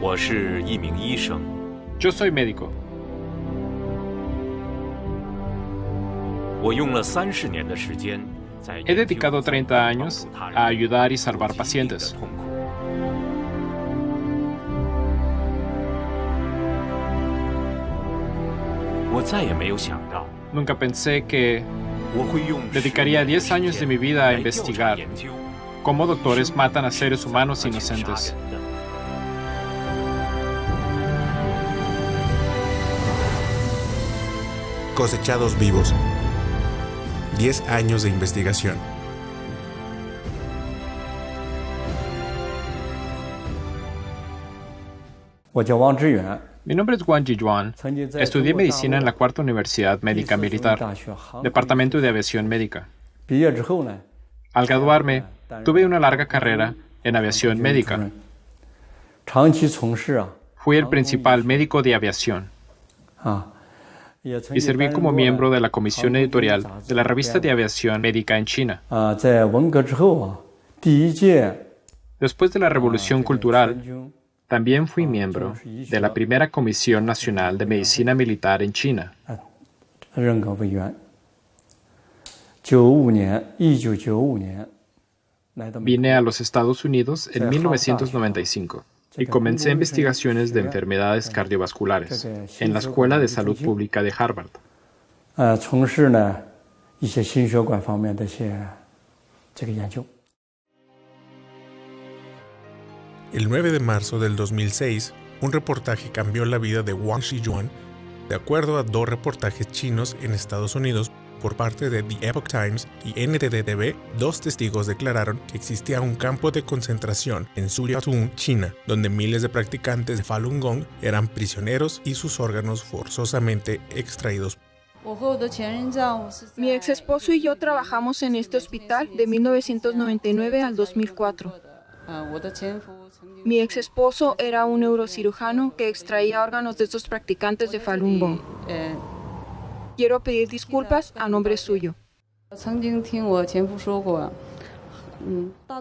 我是一名医生。 Yo soy médico. 我用了30年的时间在 He dedicado 30 años a ayudar y salvar pacientes. 痛苦。我再也没有想到 Nunca pensé que 我会用 dedicaría 10 años de mi vida a 来调查 investigar 研究 cómo doctores matan a seres humanos 和警察 inocentes. 人的 Cosechados vivos. 10 años de investigación. Mi nombre es Wang Jiyuan. Estudié medicina en la Cuarta Universidad Médica Militar, Departamento de Aviación Médica. Al graduarme, tuve una larga carrera en aviación médica. Fui el principal médico de aviación y serví como miembro de la comisión editorial de la revista de aviación médica en China. Después de la Revolución Cultural, también fui miembro de la primera Comisión Nacional de Medicina Militar en China. Vine a los Estados Unidos en 1995 y comencé investigaciones de enfermedades cardiovasculares en la Escuela de Salud Pública de Harvard. El 9 de marzo del 2006, un reportaje cambió la vida de Wang Jiyuan, de acuerdo a 2 reportajes chinos en Estados Unidos por parte de The Epoch Times y NTD-TV. 2 testigos declararon que existía un campo de concentración en Sujiatun, China, donde miles de practicantes de Falun Gong eran prisioneros y sus órganos forzosamente extraídos. Mi ex esposo y yo trabajamos en este hospital de 1999 al 2004. Mi ex esposo era un neurocirujano que extraía órganos de estos practicantes de Falun Gong. Quiero pedir disculpas a nombre suyo.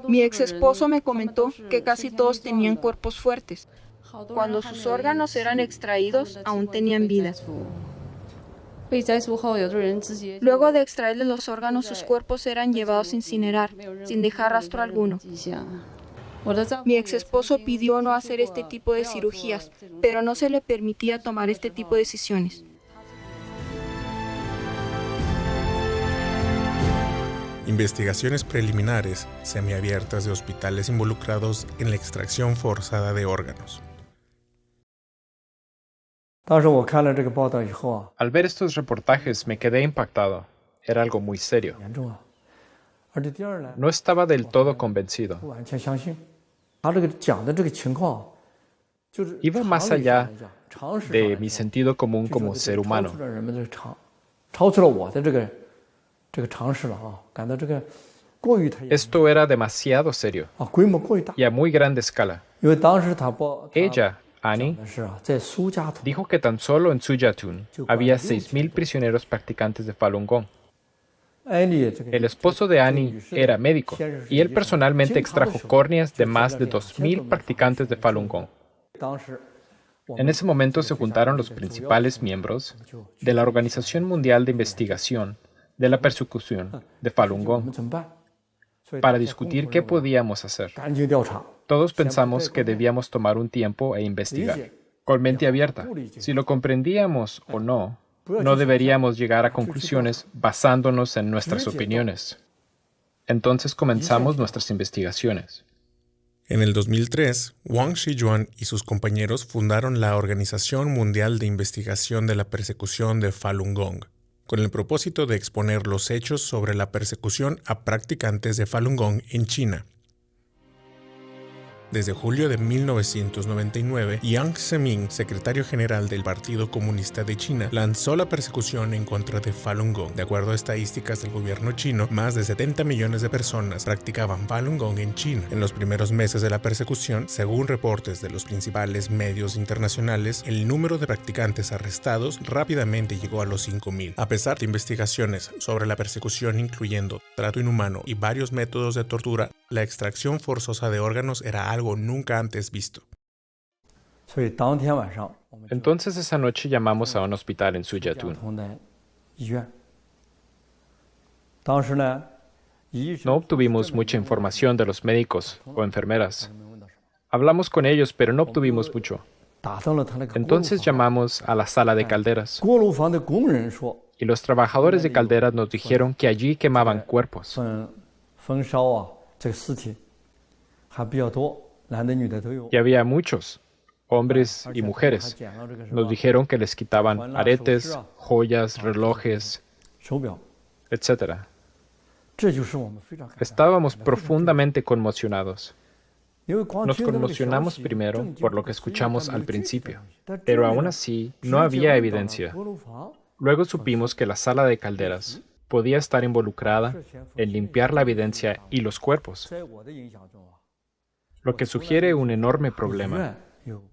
Mi ex esposo me comentó que casi todos tenían cuerpos fuertes. Cuando sus órganos eran extraídos, aún tenían vida. Luego de extraerles los órganos, sus cuerpos eran llevados a incinerar, sin dejar rastro alguno. Mi ex esposo pidió no hacer este tipo de cirugías, pero no se le permitía tomar este tipo de decisiones. Investigaciones preliminares semiabiertas de hospitales involucrados en la extracción forzada de órganos. Al ver estos reportajes me quedé impactado. Era algo muy serio. No estaba del todo convencido. Iba más allá de mi sentido común como ser humano. Esto era demasiado serio y a muy grande escala. Ella, Annie, dijo que tan solo en Sujiatun había 6,000 prisioneros practicantes de Falun Gong. El esposo de Annie era médico y él personalmente extrajo córneas de más de 2,000 practicantes de Falun Gong. En ese momento se juntaron los principales miembros de la Organización Mundial de Investigación de la Persecución de Falun Gong para discutir qué podíamos hacer. Todos pensamos que debíamos tomar un tiempo e investigar, con mente abierta. Si lo comprendíamos o no, no deberíamos llegar a conclusiones basándonos en nuestras opiniones. Entonces comenzamos nuestras investigaciones. En el 2003, Wang Jiyuan y sus compañeros fundaron la Organización Mundial de Investigación de la Persecución de Falun Gong, con el propósito de exponer los hechos sobre la persecución a practicantes de Falun Gong en China. Desde julio de 1999, Jiang Zemin, secretario general del Partido Comunista de China, lanzó la persecución en contra de Falun Gong. De acuerdo a estadísticas del gobierno chino, más de 70 millones de personas practicaban Falun Gong en China. En los primeros meses de la persecución, según reportes de los principales medios internacionales, el número de practicantes arrestados rápidamente llegó a los 5,000. A pesar de investigaciones sobre la persecución, incluyendo trato inhumano y varios métodos de tortura, la extracción forzosa de órganos era algo nunca antes visto. Entonces esa noche llamamos a un hospital en Suyatun. No obtuvimos mucha información de los médicos o enfermeras. Hablamos con ellos, pero no obtuvimos mucho. Entonces llamamos a la sala de calderas. Y los trabajadores de calderas nos dijeron que allí quemaban cuerpos. Y había muchos, hombres y mujeres. Nos dijeron que les quitaban aretes, joyas, relojes, etc. Estábamos profundamente conmocionados. Nos conmocionamos primero por lo que escuchamos al principio, pero aún así no había evidencia. Luego supimos que la sala de calderas podía estar involucrada en limpiar la evidencia y los cuerpos, lo que sugiere un enorme problema.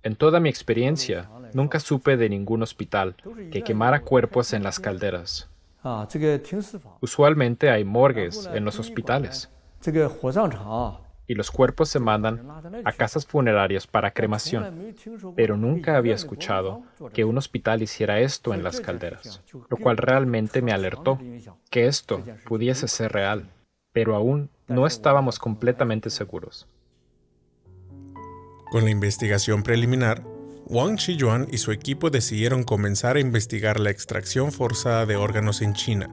En toda mi experiencia, nunca supe de ningún hospital que quemara cuerpos en las calderas. Usualmente hay morgues en los hospitales y los cuerpos se mandan a casas funerarias para cremación, pero nunca había escuchado que un hospital hiciera esto en las calderas, lo cual realmente me alertó que esto pudiese ser real, pero aún no estábamos completamente seguros. Con la investigación preliminar, Wang Shiyuan y su equipo decidieron comenzar a investigar la extracción forzada de órganos en China.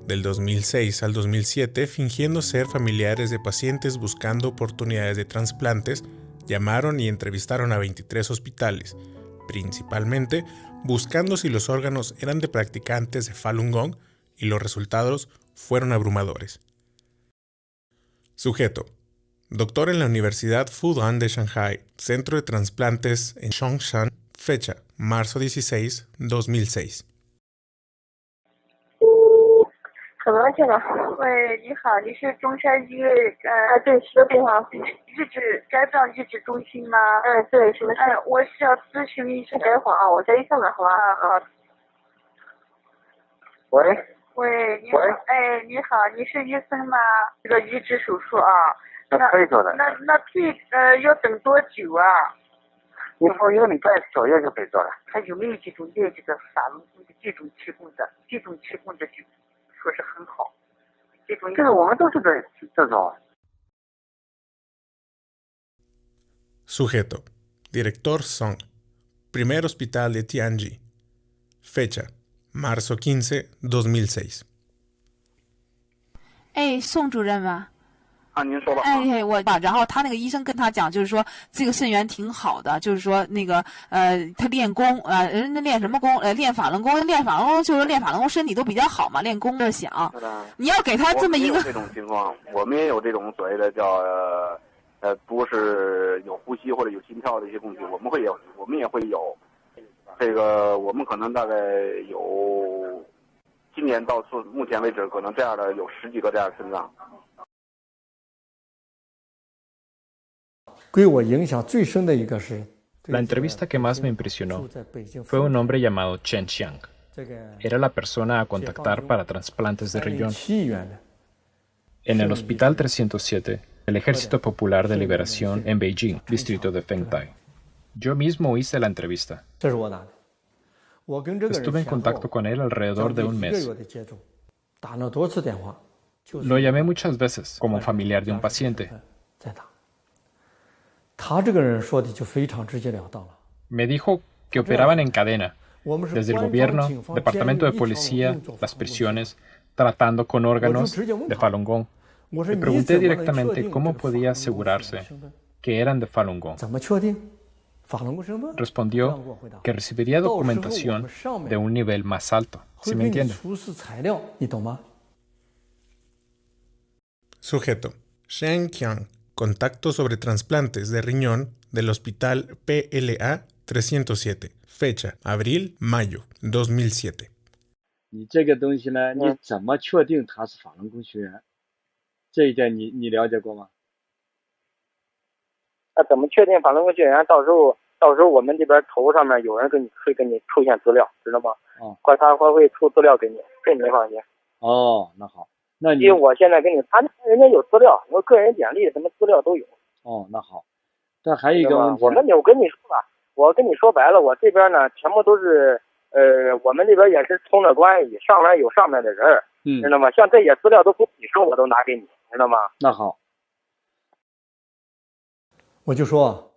Del 2006 al 2007, fingiendo ser familiares de pacientes buscando oportunidades de trasplantes, llamaron y entrevistaron a 23 hospitales, principalmente buscando si los órganos eran de practicantes de Falun Gong, y los resultados fueron abrumadores. Sujeto: doctor en la Universidad Fudan de Shanghai, Centro de Trasplantes en Zhongshan, fecha: marzo 16, 2006. 怎么去了？喂，你好，你是中山医院对，是的，该不医治中心吗？对，什么事？我是要咨询医生。等会儿啊，我再一下吧，好吧？好。喂。喂，你好，你好，你是医生吗？这个移植手术啊，那可以做的。那要等多久啊？你说1个礼拜左右就可以做了。他有没有这种练这个法轮功的这种提供的就说是很好，这个我们都是这种。Sujeto: Director Song, Primer Hospital de Tianji, fecha: marzo 15, 2006. 宋主任吗？您说吧。然后他那个医生跟他讲，就是说这个肾源挺好的，就是说那个他练功人家练什么功？练法轮功，就是练法轮功身体都比较好嘛，练功的想。你要给他这么一个。这种情况，我们也有这种所谓的叫不是有呼吸或者有心跳的一些工具，我们也会有。这个我们可能大概有，今年到目前为止，可能这样的有10几个这样的肾脏。La entrevista que más me impresionó fue un hombre llamado Chen Xiang. Era la persona a contactar para trasplantes de riñón. En el Hospital 307, el Ejército Popular de Liberación en Beijing, distrito de Fengtai. Yo mismo hice la entrevista. Estuve en contacto con él alrededor de un mes. Lo llamé muchas veces como familiar de un paciente. Me dijo que operaban en cadena, desde el gobierno, departamento de policía, las prisiones, tratando con órganos de Falun Gong. Le pregunté directamente cómo podía asegurarse que eran de Falun Gong. Respondió que recibiría documentación de un nivel más alto, ¿sí me entiende? Sujeto: Shen Qiang, contacto sobre trasplantes de riñón del Hospital PLA 307, fecha: abril-mayo 2007. 你这个东西呢，你怎么确定他是法轮功学员？这一点你了解过吗？怎么确定法轮功学员？到时候我们这边头上面有人会给你出现资料，知道吗？他会出资料给你，这你放心。那好，那因为我现在给你，人家有资料，我个人简历什么资料都有。那好，但还有一个问题，我跟你说吧，我跟你说白了，我这边呢全部都是我们这边也是通了关系，上面有上面的人，知道吗？像这些资料都不提升，我都拿给你，知道吗？那好。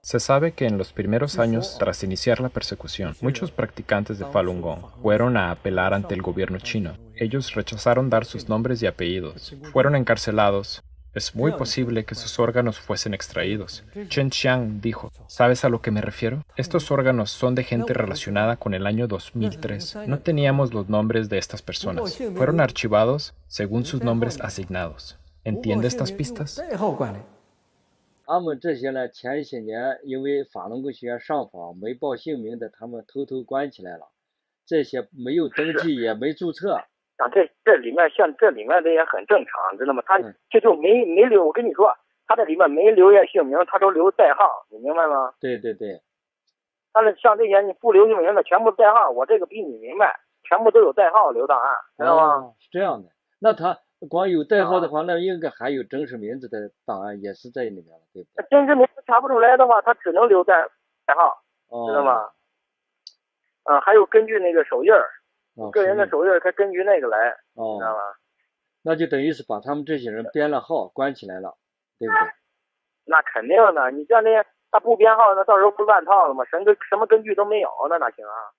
Se sabe que en los primeros años, tras iniciar la persecución, muchos practicantes de Falun Gong fueron a apelar ante el gobierno chino. Ellos rechazaron dar sus nombres y apellidos. Fueron encarcelados. Es muy posible que sus órganos fuesen extraídos. Chen Xiang dijo, ¿sabes a lo que me refiero? Estos órganos son de gente relacionada con el año 2003. No teníamos los nombres de estas personas. Fueron archivados según sus nombres asignados. ¿Entiende estas pistas? 他们这些呢，前些年因为法轮功学员上访没报姓名的，他们偷偷关起来了。这些没有登记也没注册。这里面像这里面的也很正常，知道吗？他这就没留，我跟你说，他这里面没留下姓名，他都留代号，你明白吗？对对对。他的像这些你不留姓名的全部代号，我这个比你明白，全部都有代号留档案，知道吗？是这样的。那他光有代号的话，那应该还有真实名字的档案也是在里面了，对不对？真实名字查不出来的话，他只能留代号，知道吗？还有根据那个手印儿，个人的手印儿，他根据那个来，知道吗？那就等于是把他们这些人编了号，关起来了，对不对？那肯定的，你像那他不编号，那到时候不乱套了吗？什么根据都没有，那哪行啊？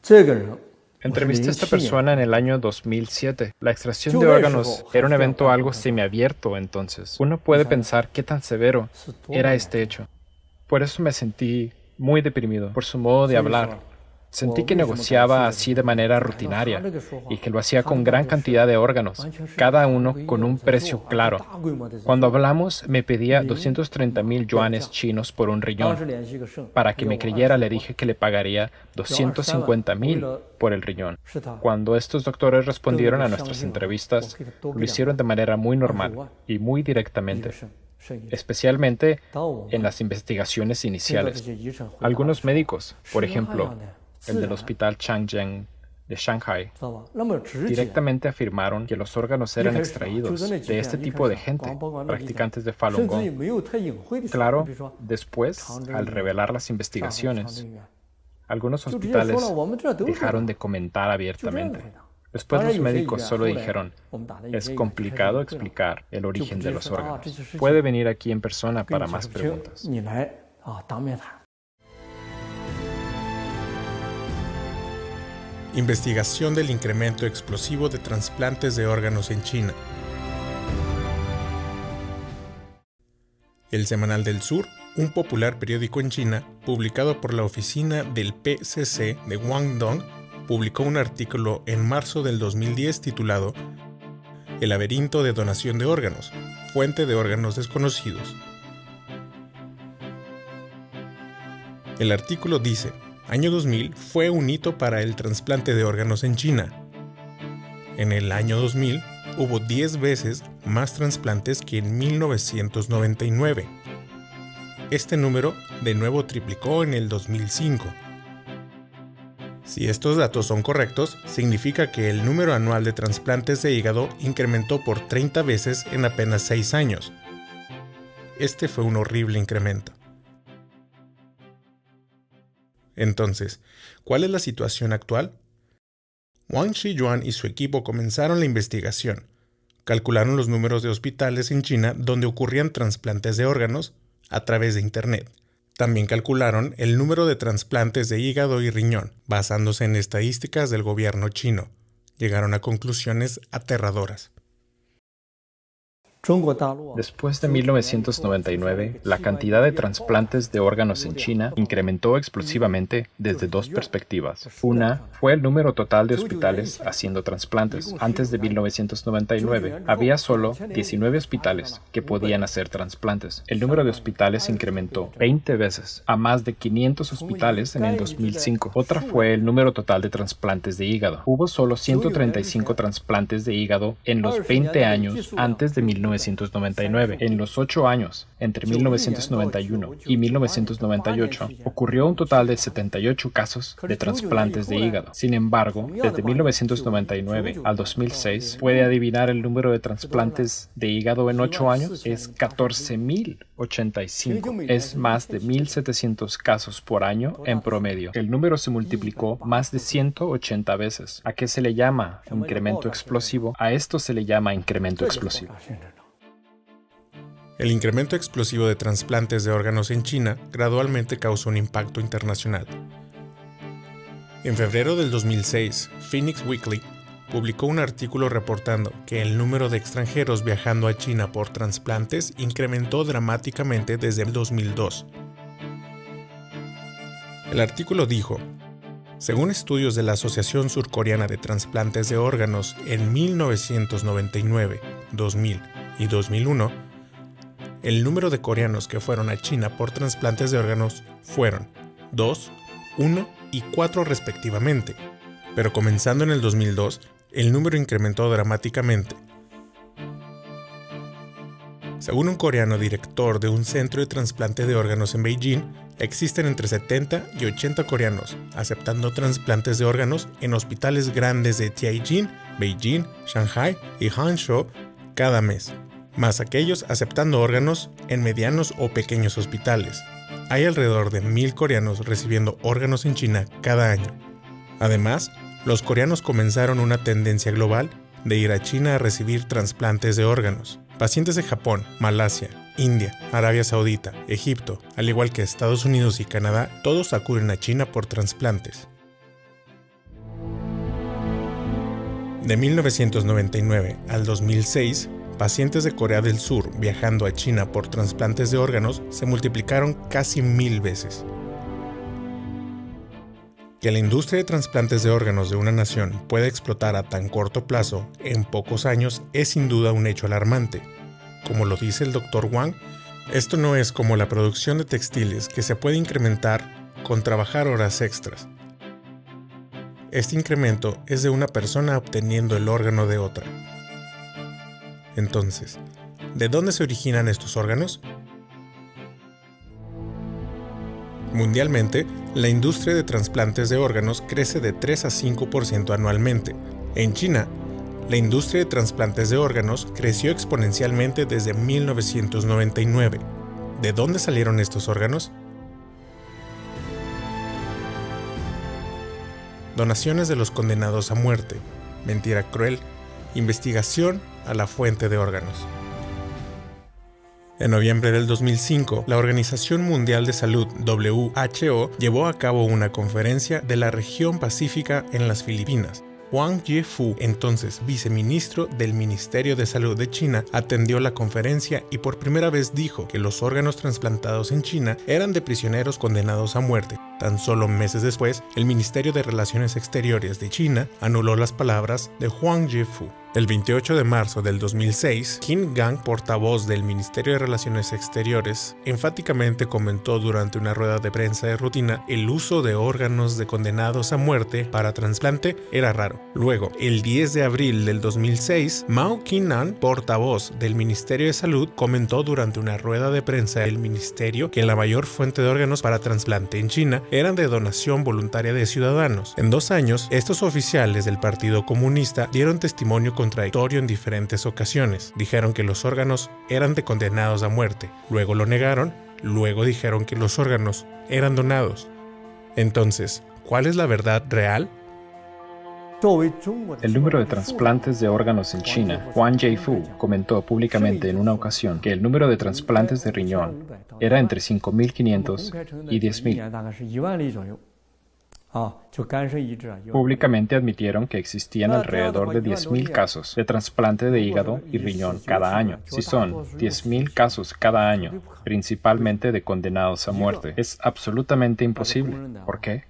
这个人。Entrevisté a esta persona en el año 2007. La extracción de órganos era un evento algo semiabierto entonces. Uno puede pensar qué tan severo era este hecho. Por eso me sentí muy deprimido por su modo de hablar. Sentí que negociaba así de manera rutinaria y que lo hacía con gran cantidad de órganos, cada uno con un precio claro. Cuando hablamos me pedía 230,000 yuanes chinos por un riñón. Para que me creyera le dije que le pagaría 250,000 por el riñón. Cuando estos doctores respondieron a nuestras entrevistas, lo hicieron de manera muy normal y muy directamente. Especialmente en las investigaciones iniciales. Algunos médicos, por ejemplo, el del hospital Changjiang de Shanghai, directamente afirmaron que los órganos eran extraídos de este tipo de gente, practicantes de Falun Gong. Claro, después, al revelar las investigaciones, algunos hospitales dejaron de comentar abiertamente. Después los médicos solo dijeron, es complicado explicar el origen de los órganos. Puede venir aquí en persona para más preguntas. Investigación del incremento explosivo de trasplantes de órganos en China. El Semanal del Sur, un popular periódico en China, publicado por la oficina del PCC de Guangdong, publicó un artículo en marzo del 2010 titulado El laberinto de donación de órganos, fuente de órganos desconocidos. El artículo dice, Año 2000 fue un hito para el trasplante de órganos en China. En el año 2000 hubo 10 veces más trasplantes que en 1999. Este número de nuevo triplicó en el 2005. Si estos datos son correctos, significa que el número anual de trasplantes de hígado incrementó por 30 veces en apenas 6 años. Este fue un horrible incremento. Entonces, ¿cuál es la situación actual? Wang Shiyuan y su equipo comenzaron la investigación. Calcularon los números de hospitales en China donde ocurrían trasplantes de órganos a través de Internet. También calcularon el número de trasplantes de hígado y riñón, basándose en estadísticas del gobierno chino. Llegaron a conclusiones aterradoras. Después de 1999, la cantidad de trasplantes de órganos en China incrementó explosivamente desde dos perspectivas. Una fue el número total de hospitales haciendo trasplantes. Antes de 1999, había solo 19 hospitales que podían hacer trasplantes. El número de hospitales incrementó 20 veces a más de 500 hospitales en el 2005. Otra fue el número total de trasplantes de hígado. Hubo solo 135 trasplantes de hígado en los 20 años antes de 1999. 1999. En los 8 años, entre 1991 y 1998, ocurrió un total de 78 casos de trasplantes de hígado. Sin embargo, desde 1999 al 2006, ¿puede adivinar el número de trasplantes de hígado en 8 años? Es 14.085. Es más de 1.700 casos por año en promedio. El número se multiplicó más de 180 veces. ¿A qué se le llama incremento explosivo? A esto se le llama incremento explosivo. El incremento explosivo de trasplantes de órganos en China gradualmente causó un impacto internacional. En febrero del 2006, Phoenix Weekly publicó un artículo reportando que el número de extranjeros viajando a China por trasplantes incrementó dramáticamente desde el 2002. El artículo dijo: según estudios de la Asociación Surcoreana de Trasplantes de Órganos en 1999, 2000 y 2001, el número de coreanos que fueron a China por trasplantes de órganos fueron 2, 1 y 4 respectivamente, pero comenzando en el 2002, el número incrementó dramáticamente. Según un coreano director de un centro de trasplante de órganos en Beijing, existen entre 70 y 80 coreanos aceptando trasplantes de órganos en hospitales grandes de Tianjin, Beijing, Shanghai y Hangzhou cada mes, más aquellos aceptando órganos en medianos o pequeños hospitales. Hay alrededor de 1.000 coreanos recibiendo órganos en China cada año. Además, los coreanos comenzaron una tendencia global de ir a China a recibir trasplantes de órganos. Pacientes de Japón, Malasia, India, Arabia Saudita, Egipto, al igual que Estados Unidos y Canadá, todos acuden a China por trasplantes. De 1999 al 2006, pacientes de Corea del Sur viajando a China por trasplantes de órganos se multiplicaron casi 1.000 veces. Que la industria de trasplantes de órganos de una nación pueda explotar a tan corto plazo, en pocos años, es sin duda un hecho alarmante. Como lo dice el Dr. Wang, esto no es como la producción de textiles que se puede incrementar con trabajar horas extras. Este incremento es de una persona obteniendo el órgano de otra. Entonces, ¿de dónde se originan estos órganos? Mundialmente, la industria de trasplantes de órganos crece de 3 a 5% anualmente. En China, la industria de trasplantes de órganos creció exponencialmente desde 1999. ¿De dónde salieron estos órganos? Donaciones de los condenados a muerte, mentira cruel, investigación a la fuente de órganos. En noviembre del 2005, la Organización Mundial de Salud, WHO, llevó a cabo una conferencia de la región pacífica en las Filipinas. Wang Jiefu, entonces viceministro del Ministerio de Salud de China, atendió la conferencia y por primera vez dijo que los órganos trasplantados en China eran de prisioneros condenados a muerte. Tan solo meses después, el Ministerio de Relaciones Exteriores de China anuló las palabras de Wang Jiefu. El 28 de marzo del 2006, Qin Gang, portavoz del Ministerio de Relaciones Exteriores, enfáticamente comentó durante una rueda de prensa de rutina el uso de órganos de condenados a muerte para trasplante era raro. Luego, el 10 de abril del 2006, Mao Qinan, portavoz del Ministerio de Salud, comentó durante una rueda de prensa del ministerio que la mayor fuente de órganos para trasplante en China eran de donación voluntaria de ciudadanos. En 2 años, estos oficiales del Partido Comunista dieron testimonio contradictorio en diferentes ocasiones. Dijeron que los órganos eran de condenados a muerte, luego lo negaron, luego dijeron que los órganos eran donados. Entonces, ¿cuál es la verdad real? El número de trasplantes de órganos en China, Wang Jiefu comentó públicamente en una ocasión que el número de trasplantes de riñón era entre 5.500 y 10.000. Públicamente admitieron que existían alrededor de 10.000 casos de trasplante de hígado y riñón cada año. Si son 10.000 casos cada año, principalmente de condenados a muerte, es absolutamente imposible. ¿Por qué?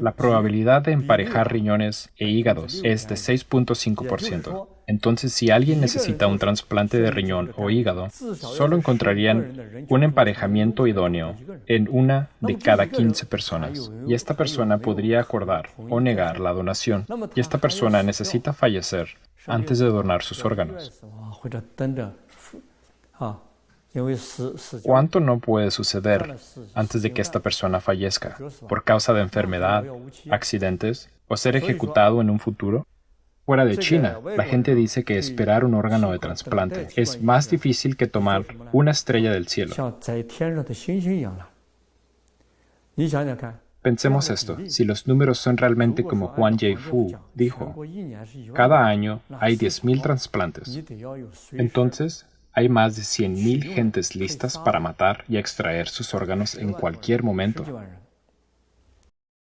La probabilidad de emparejar riñones e hígados es de 6.5%. Entonces, si alguien necesita un trasplante de riñón o hígado, solo encontrarían un emparejamiento idóneo en una de cada 15 personas. Y esta persona podría acordar o negar la donación. Y esta persona necesita fallecer antes de donar sus órganos. ¿Cuánto no puede suceder antes de que esta persona fallezca por causa de enfermedad, accidentes o ser ejecutado en un futuro? Fuera de China, la gente dice que esperar un órgano de trasplante es más difícil que tomar una estrella del cielo. Pensemos esto, si los números son realmente como Huang Jiefu dijo, cada año hay 10.000 trasplantes. Entonces, hay más de 100.000 gentes listas para matar y extraer sus órganos en cualquier momento.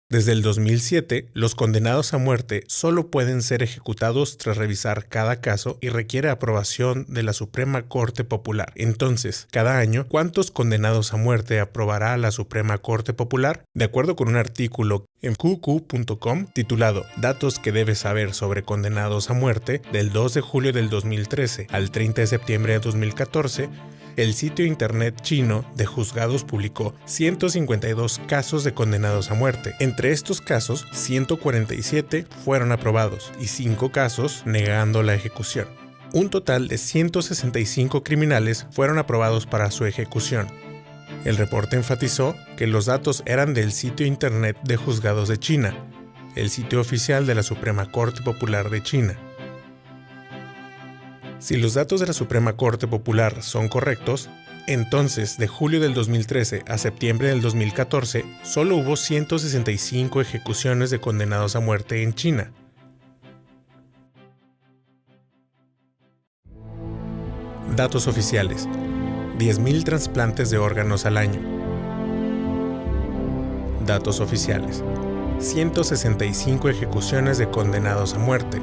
Desde el 2007, los condenados a muerte solo pueden ser ejecutados tras revisar cada caso y requiere aprobación de la Suprema Corte Popular. Entonces, cada año, ¿cuántos condenados a muerte aprobará la Suprema Corte Popular? De acuerdo con un artículo en qq.com titulado Datos que debes saber sobre condenados a muerte, del 2 de julio del 2013 al 30 de septiembre de 2014, el sitio internet chino de juzgados publicó 152 casos de condenados a muerte. Entre estos casos, 147 fueron aprobados y 5 casos negando la ejecución. Un total de 165 criminales fueron aprobados para su ejecución. El reporte enfatizó que los datos eran del sitio internet de juzgados de China, el sitio oficial de la Suprema Corte Popular de China. Si los datos de la Suprema Corte Popular son correctos, entonces de julio del 2013 a septiembre del 2014 solo hubo 165 ejecuciones de condenados a muerte en China. Datos oficiales: 10.000 trasplantes de órganos al año. Datos oficiales: 165 ejecuciones de condenados a muerte.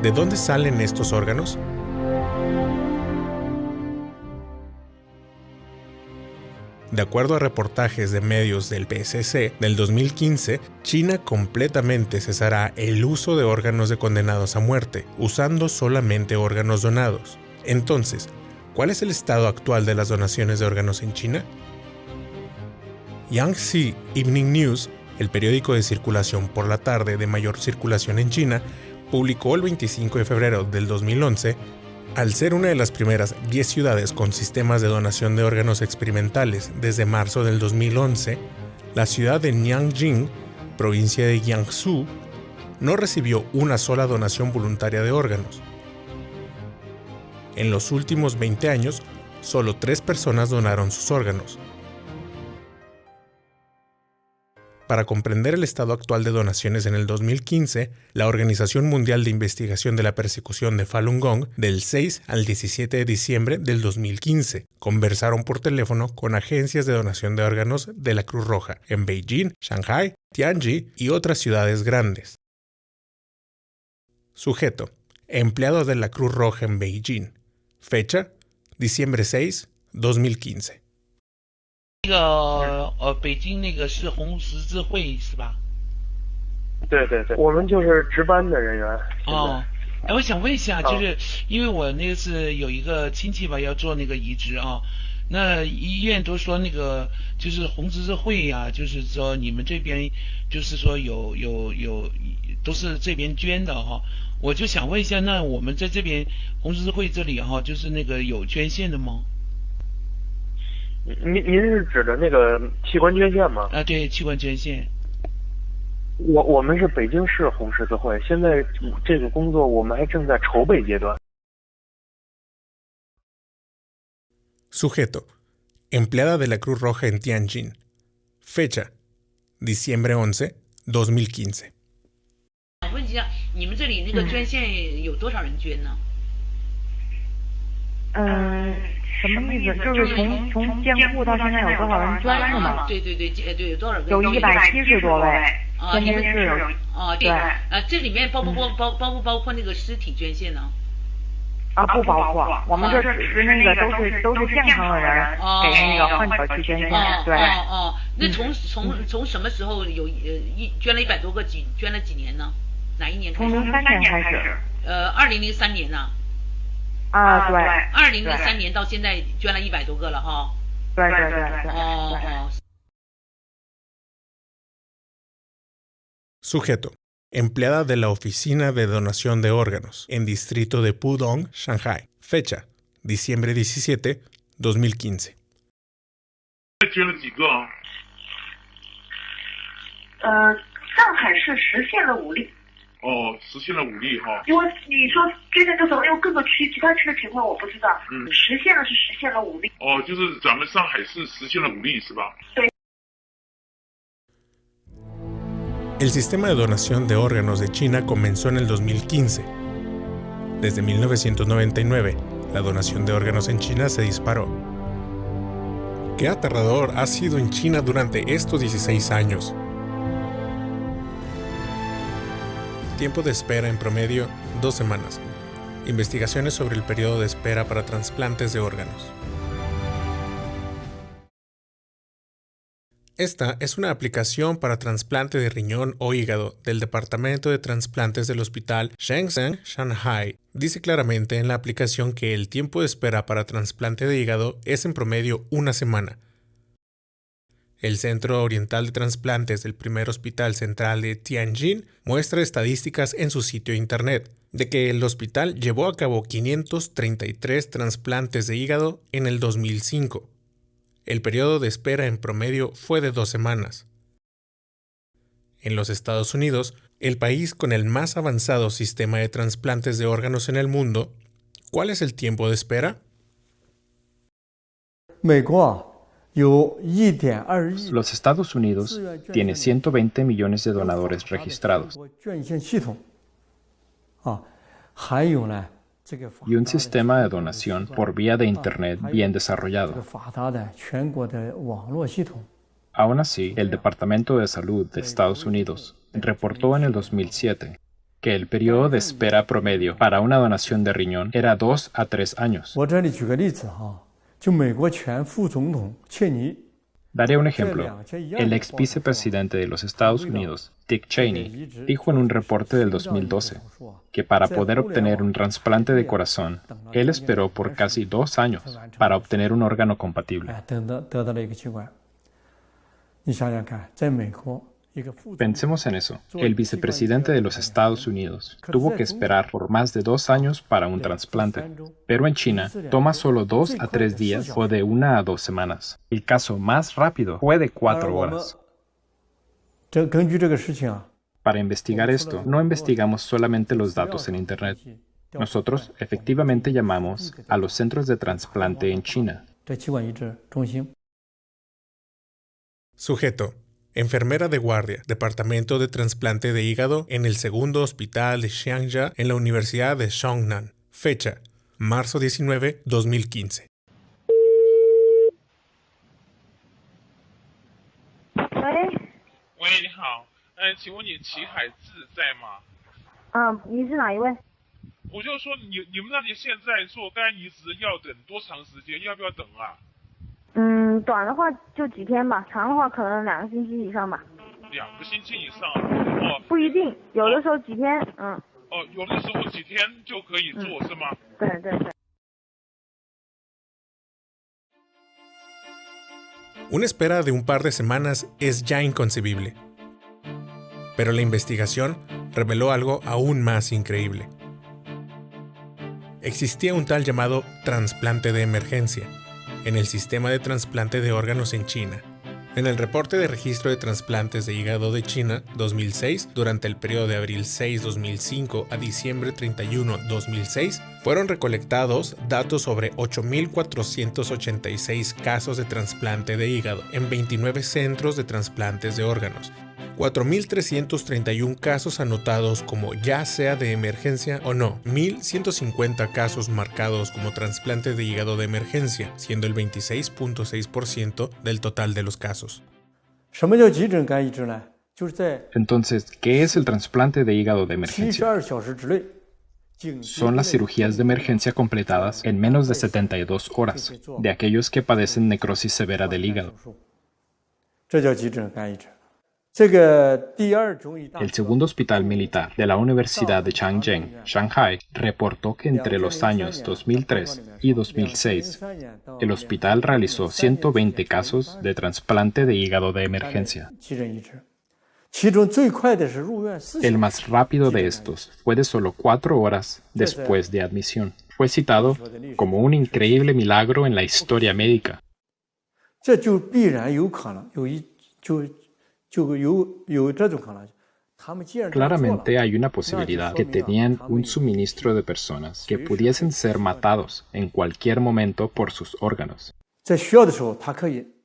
¿De dónde salen estos órganos? De acuerdo a reportajes de medios del PSC del 2015, China completamente cesará el uso de órganos de condenados a muerte, usando solamente órganos donados. Entonces, ¿cuál es el estado actual de las donaciones de órganos en China? Yangtze Evening News, el periódico de circulación por la tarde de mayor circulación en China, publicó el 25 de febrero del 2011, al ser una de las primeras 10 ciudades con sistemas de donación de órganos experimentales desde marzo del 2011, la ciudad de Nanjing, provincia de Jiangsu, no recibió una sola donación voluntaria de órganos. En los últimos 20 años, solo 3 personas donaron sus órganos. Para comprender el estado actual de donaciones en el 2015, la Organización Mundial de Investigación de la Persecución de Falun Gong, del 6 al 17 de diciembre del 2015, conversaron por teléfono con agencias de donación de órganos de la Cruz Roja en Beijing, Shanghái, Tianjin y otras ciudades grandes. Sujeto: empleado de la Cruz Roja en Beijing. Fecha: diciembre 6, 2015. 北京那个是红十字会是吧？对对对，我们就是值班的人员。哦，哎，我想问一下，就是因为我那个是有一个亲戚吧，要做那个移植啊，那医院都说那个就是红十字会呀，就是说你们这边就是说有都是这边捐的哈，我就想问一下，那我们在这边红十字会这里哈，就是那个有捐献的吗？您是指的那个器官捐献吗？啊，对，器官捐献。我们是北京市红十字会，现在这个工作我们还正在筹备阶段。Sujeto: empleada de la Cruz Roja en Tianjin. Fecha: diciembre 11, 2015. 想问一下，你们这里那个捐献有多少人捐呢？什么意思？就是从建户到现在有多少人捐是吗？对对对，对，有多少人？有170多位。啊，你们是有对。这里面包不包括那个尸体捐献呢？不包括，我们这只是那个都是健康的人给那个患者去捐献。对。那从什么时候有捐了100多个捐了几年呢？哪一年开始？从03年开始。2003年呢？对。2003年到现在捐了100多个了哈。对。Sujeto. Empleada de la Oficina de Donación de Órganos, en distrito de Pudong, Shanghai. Fecha, diciembre 17, 2015. 捐了几个啊？上海市实现了5例。实现了5例哈。因为你说捐献多少，因为各个区其他区的情况我不知道。实现了5例。就是咱们上海市实现了5例是吧？对。El sistema de donación de órganos de China comenzó en el 2015. Desde 1999, la donación de órganos en China se disparó. Qué aterrador ha sido en China durante estos 16 años. Tiempo de espera en promedio, 2 semanas. Investigaciones sobre el periodo de espera para trasplantes de órganos. Esta es una aplicación para trasplante de riñón o hígado del Departamento de Trasplantes del Hospital Shenzhen, Shanghai. Dice claramente en la aplicación que el tiempo de espera para trasplante de hígado es en promedio 1 semana. El Centro Oriental de Trasplantes del Primer Hospital Central de Tianjin muestra estadísticas en su sitio internet de que el hospital llevó a cabo 533 trasplantes de hígado en el 2005. El periodo de espera en promedio fue de 2 semanas. En los Estados Unidos, el país con el más avanzado sistema de trasplantes de órganos en el mundo, ¿cuál es el tiempo de espera? Los Estados Unidos tiene 120 millones de donadores registrados y un sistema de donación por vía de Internet bien desarrollado. Aún así, el Departamento de Salud de Estados Unidos reportó en el 2007 que el periodo de espera promedio para una donación de riñón era 2 a 3 años. Daré un ejemplo. El ex vicepresidente de los Estados Unidos, Dick Cheney, dijo en un reporte del 2012 que para poder obtener un trasplante de corazón, él esperó por casi 2 años para obtener un órgano compatible. Pensemos en eso. El vicepresidente de los Estados Unidos tuvo que esperar por más de 2 años para un trasplante, pero en China toma solo 2 a 3 días o de 1 a 2 semanas. El caso más rápido fue de 4 horas. Para investigar esto, no investigamos solamente los datos en Internet. Nosotros efectivamente llamamos a los centros de trasplante en China. Sujeto. Enfermera de guardia, Departamento de Trasplante de Hígado en el segundo hospital de Xiangja en la Universidad de Zhongnan. Fecha, marzo 19, 2015. 喂，你好，请问你齐海志在吗？你是哪一位？我就说你们那里现在做肝移植要等多长时间？要不要等啊？短的话就几天吧，长的话可能2个星期以上吧。2个星期以上？不一定，有的时候几天，有的时候几天就可以做，是吗？对。Una espera de un par de semanas es ya inconcebible. Pero la investigación reveló algo aún más increíble. Existía un tal llamado trasplante de emergencia en el sistema de trasplante de órganos en China. En el reporte de registro de trasplantes de hígado de China 2006, durante el periodo de abril 6, 2005 a diciembre 31, 2006, fueron recolectados datos sobre 8.486 casos de trasplante de hígado en 29 centros de trasplantes de órganos. 4.331 casos anotados como ya sea de emergencia o no, 1.150 casos marcados como trasplante de hígado de emergencia, siendo el 26.6% del total de los casos. Entonces, ¿qué es el trasplante de hígado de emergencia? son las cirugías de emergencia completadas en menos de 72 horas de aquellos que padecen necrosis severa del hígado. El segundo hospital militar de la Universidad de Changchun, Shanghai, reportó que entre los años 2003 y 2006, el hospital realizó 120 casos de trasplante de hígado de emergencia. El más rápido de estos fue de solo 4 horas después de admisión. Fue citado como un increíble milagro en la historia médica. Claramente hay una posibilidad que tenían un suministro de personas que pudiesen ser matados en cualquier momento por sus órganos.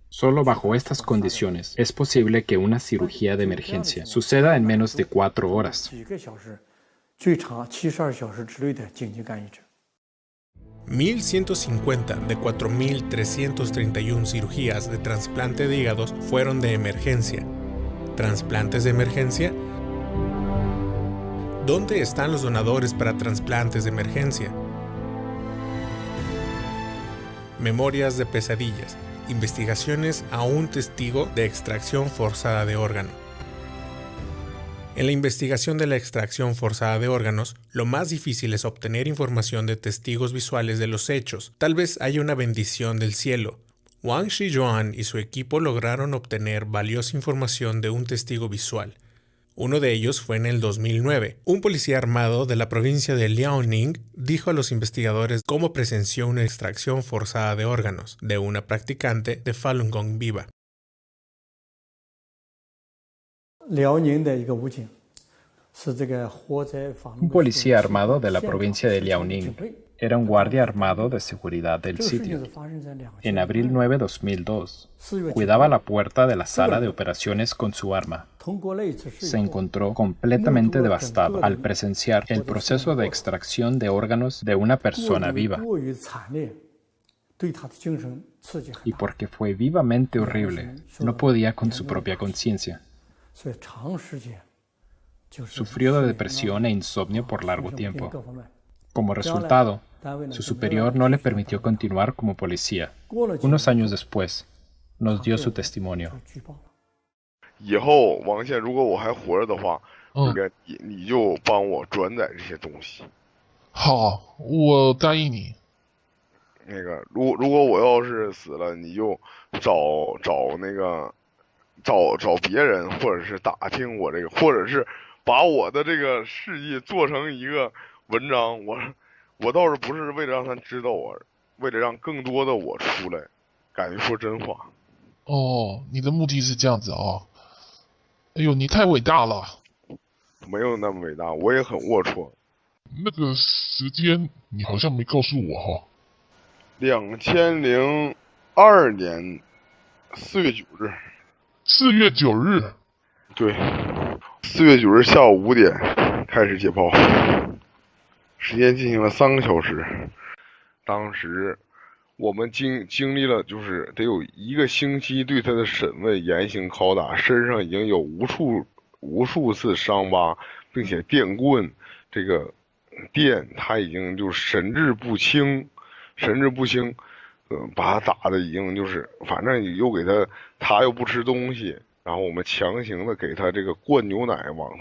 Solo bajo estas condiciones es posible que una cirugía de emergencia suceda en menos de 4 horas. 1.150 de 4.331 cirugías de trasplante de hígados fueron de emergencia. ¿Trasplantes de emergencia? ¿Dónde están los donadores para trasplantes de emergencia? Memorias de pesadillas. Investigaciones a un testigo de extracción forzada de órgano. En la investigación de la extracción forzada de órganos, lo más difícil es obtener información de testigos visuales de los hechos. Tal vez haya una bendición del cielo. Wang Shiyuan y su equipo lograron obtener valiosa información de un testigo visual. Uno de ellos fue en el 2009. Un policía armado de la provincia de Liaoning dijo a los investigadores cómo presenció una extracción forzada de órganos de una practicante de Falun Gong viva. Un policía armado de la provincia de Liaoning era un guardia armado de seguridad del sitio. En abril 9 de 2002, cuidaba la puerta de la sala de operaciones con su arma. Se encontró completamente devastado al presenciar el proceso de extracción de órganos de una persona viva. Y porque fue vivamente horrible, no podía con su propia conciencia. Sufrió de depresión e insomnio por largo tiempo. Como resultado, su superior no le permitió continuar como policía. Unos años después, nos dio su testimonio. 以后王宪，如果我还活着的话，你就帮我转载这些东西。好，我答应你。那个，如果我要是死了，你就找别人，或者是打听我这个，或者是把我的这个事迹做成一个文章。我倒是不是为了让他知道我，为了让更多的我出来，敢于说真话。哦，你的目的是这样子啊。哎呦，你太伟大了！没有那么伟大，我也很龌龊。那个时间你好像没告诉我哈。2002年4月9日。4月9日。对，4月9日下午5点开始解剖，时间进行了3个小时。当时我们经历了就是得有1个星期对他的审问、严刑拷打，身上已经有无数次伤疤，并且电棍这个电他已经就是神志不清，把他打的已经就是反正又给他又不吃东西，然后我们强行的给他这个灌牛奶往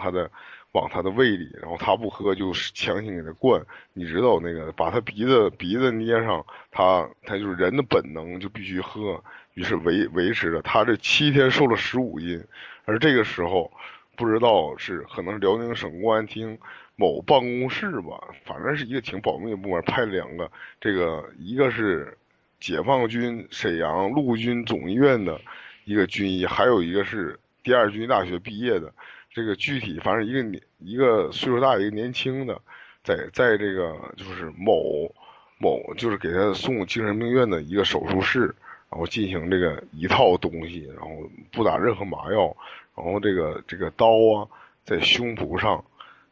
他的胃里，然后他不喝就强行给他灌，你知道那个把他鼻子捏上，他就是人的本能就必须喝，于是维持着他这7天瘦了15斤，而这个时候不知道是可能是辽宁省公安厅某办公室吧，反正是一个挺保密的部门，派了2个，这个一个是解放军沈阳陆军总医院的一个军医，还有一个是第2军医大学毕业的。这个具体反正一个岁数大一个年轻的，在这个就是某就是给他送精神病院的一个手术室，然后进行这个一套东西，然后不打任何麻药，然后这个刀啊在胸脯上，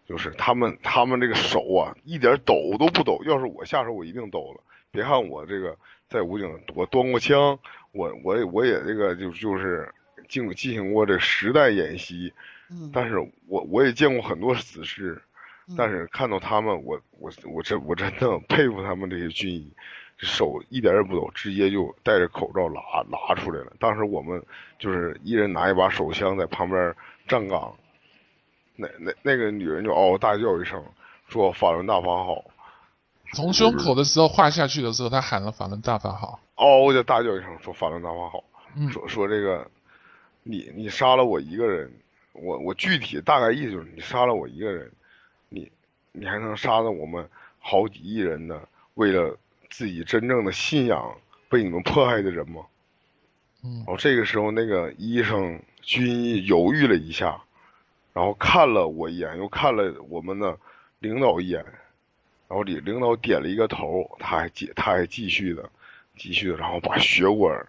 就是他们这个手啊一点抖都不抖，要是我下手我一定抖了。别看我这个在武警我端过枪，我也这个就是进行过这实弹演习。但是我也见过很多死尸，但是看到他们，我真的佩服他们这些军医，手一点也不抖，直接就戴着口罩拉出来了。当时我们就是一人拿一把手枪在旁边站岗，那个女人就嗷嗷大叫一声，说法轮大法好。从胸口的时候划下去的时候，他喊了法轮大法好，嗷嗷的大叫一声，说法轮大法好。说这个你杀了我一个人，我具体大概意思就是你杀了我一个人，你还能杀了我们好几亿人的为了自己真正的信仰被你们迫害的人吗？这个时候那个医生军医犹豫了一下，然后看了我一眼，又看了我们的领导一眼，然后领导点了一个头，他还继续的，然后把血管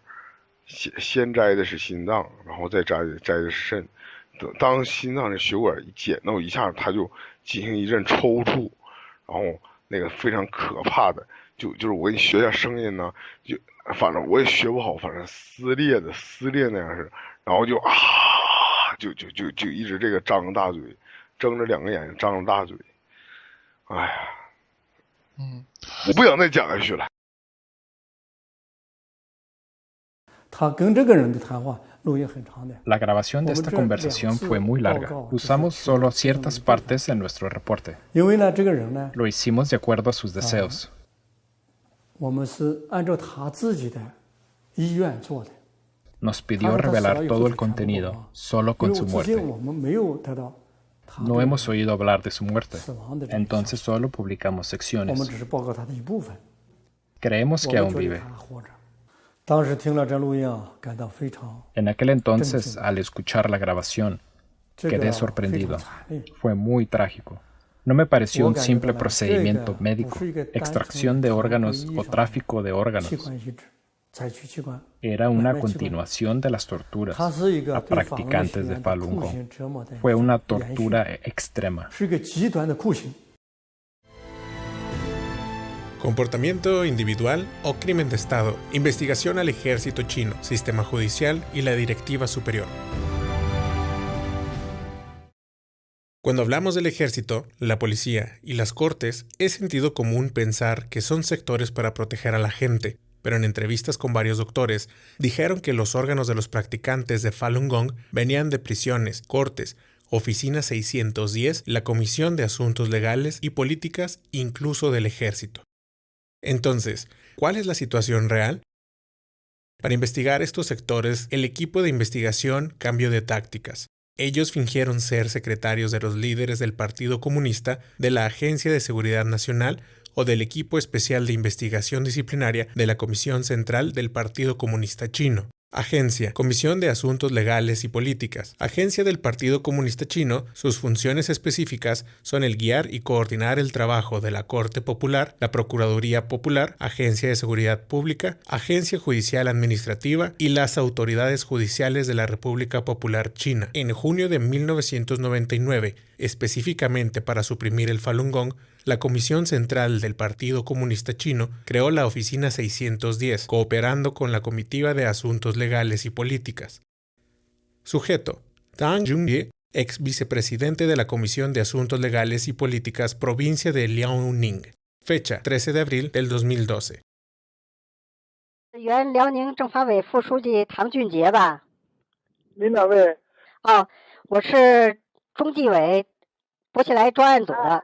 先摘的是心脏，然后再摘的是肾。当心脏的血管一剪到一下，他就进行一阵抽搐，然后那个非常可怕的，就是我给你学一下声音呢，就反正我也学不好，反正撕裂那样是，然后就就一直这个张着大嘴，睁着两个眼睛，张着大嘴，哎呀，我不想再讲下去了。他跟这个人的谈话录音很长的。La grabación de esta conversación fue muy larga. Usamos solo ciertas partes en nuestro reporte. 因为呢，这个人呢 Lo hicimos de acuerdo a sus deseos. 我们是按照他自己的意愿做的。Nos pidió revelar todo el contenido, solo con su muerte. No hemos oído hablar de su muerte, entonces solo publicamos secciones. Creemos que aún vive. En aquel entonces, al escuchar la grabación, quedé sorprendido. Fue muy trágico. No me pareció un simple procedimiento médico, extracción de órganos o tráfico de órganos. Era una continuación de las torturas a practicantes de Falun Gong. Fue una tortura extrema. Comportamiento individual o crimen de Estado, investigación al ejército chino, sistema judicial y la directiva superior. Cuando hablamos del ejército, la policía y las cortes, es sentido común pensar que son sectores para proteger a la gente, pero en entrevistas con varios doctores, dijeron que los órganos de los practicantes de Falun Gong venían de prisiones, cortes, Oficina 610, la Comisión de Asuntos Legales y Políticas, incluso del ejército. Entonces, ¿cuál es la situación real? Para investigar estos sectores, el equipo de investigación cambió de tácticas. Ellos fingieron ser secretarios de los líderes del Partido Comunista, de la Agencia de Seguridad Nacional o del Equipo Especial de Investigación Disciplinaria de la Comisión Central del Partido Comunista Chino. Agencia, Comisión de Asuntos Legales y Políticas. Agencia del Partido Comunista Chino, sus funciones específicas son el guiar y coordinar el trabajo de la Corte Popular, la Procuraduría Popular, Agencia de Seguridad Pública, Agencia Judicial Administrativa y las autoridades judiciales de la República Popular China. En junio de 1999, específicamente para suprimir el Falun Gong, la Comisión Central del Partido Comunista Chino creó la Oficina 610, cooperando con la Comitiva de Asuntos Legales y Políticas. Sujeto: Tang Junye, ex vicepresidente de la Comisión de Asuntos Legales y Políticas, provincia de Liaoning. Fecha: 13 de abril del 2012. 原辽宁政法委副书记唐俊杰吧？您哪位？哦，我是中纪委薄熙来专案组的。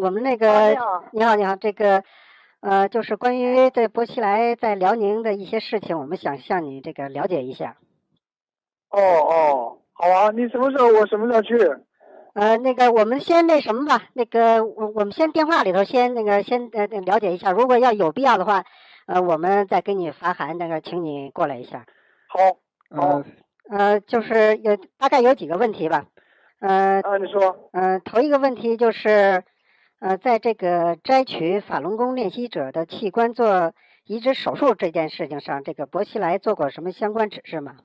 我们那个你好，这个就是关于这薄熙来在辽宁的一些事情，我们想向你这个了解一下。好啊，你什么时候？我什么时候去？那个我们先那什么吧，那个我们先电话里头先了解一下，如果要有必要的话，我们再给你发函，那个请你过来一下。好。就是大概有几个问题吧。你说。头一个问题就是，在这个摘取法轮功练习者的器官做移植手术这件事情上，这个薄熙来做过什么相关指示吗？